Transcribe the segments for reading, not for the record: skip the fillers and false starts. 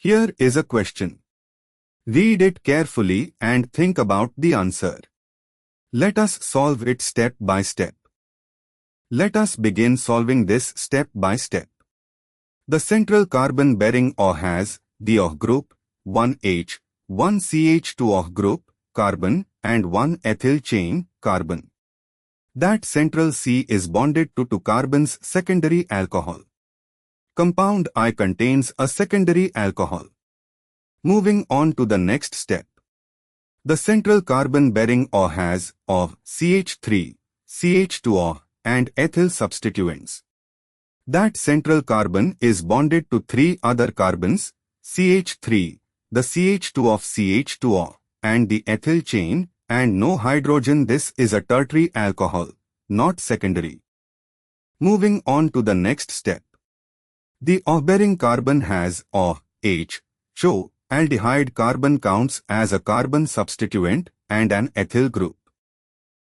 Here is a question. Read it carefully and think about the answer. Let us solve it step by step. Let us begin solving this step by step. The central carbon-bearing OH has the OH group, 1H, 1 CH2OH group, carbon, and 1 ethyl chain, carbon. That central C is bonded to 2 carbons secondary alcohol. Compound I contains a secondary alcohol. Moving on to the next step. The central carbon-bearing OH has OH, CH3, CH2OH, and ethyl substituents. That central carbon is bonded to 3 other carbons, CH3, the CH2 of CH2OH, and the ethyl chain, and no hydrogen. This is a tertiary alcohol, not secondary. Moving on to the next step. The OH-bearing carbon has OH, IChO, aldehyde carbon counts as a carbon substituent and an ethyl group.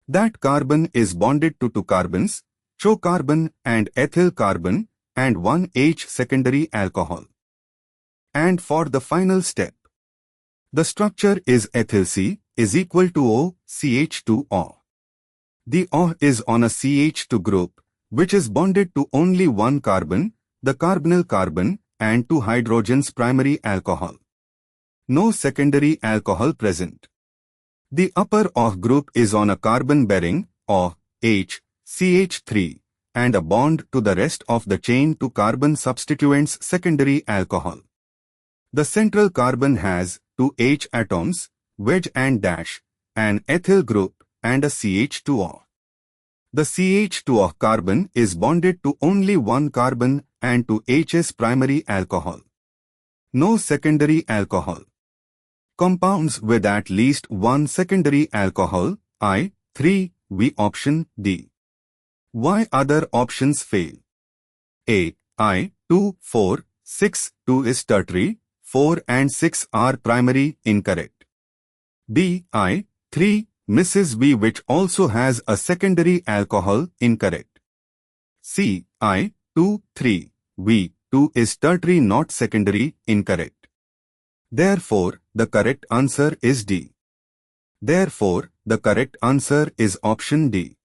That carbon is bonded to 2 carbons, CHO carbon and ethyl carbon, and 1 H secondary alcohol. And for the final step, the structure is ethyl C is equal to O CH2O. The OH is on a CH2 group, which is bonded to only 1 carbon, the carbonyl carbon, and 2 hydrogens primary alcohol. No secondary alcohol present. The upper OH group is on a carbon-bearing OH, CH3, and a bond to the rest of the chain to carbon substituents secondary alcohol. The central carbon has 2 H atoms, wedge and dash, an ethyl group, and a CH2O. The CH2O carbon is bonded to only 1 carbon and to H's primary alcohol. No secondary alcohol. Compounds with at least 1 secondary alcohol, I, 3, V option D. Why other options fail? A, I, 2, 4, 6, 2 is tertiary, 4 and 6 are primary, incorrect. B, I, 3, Mrs. V which also has a secondary alcohol, incorrect. C, I, 2, 3, V, 2 is tertiary not secondary, incorrect. Therefore, the correct answer is D. Therefore, the correct answer is option D.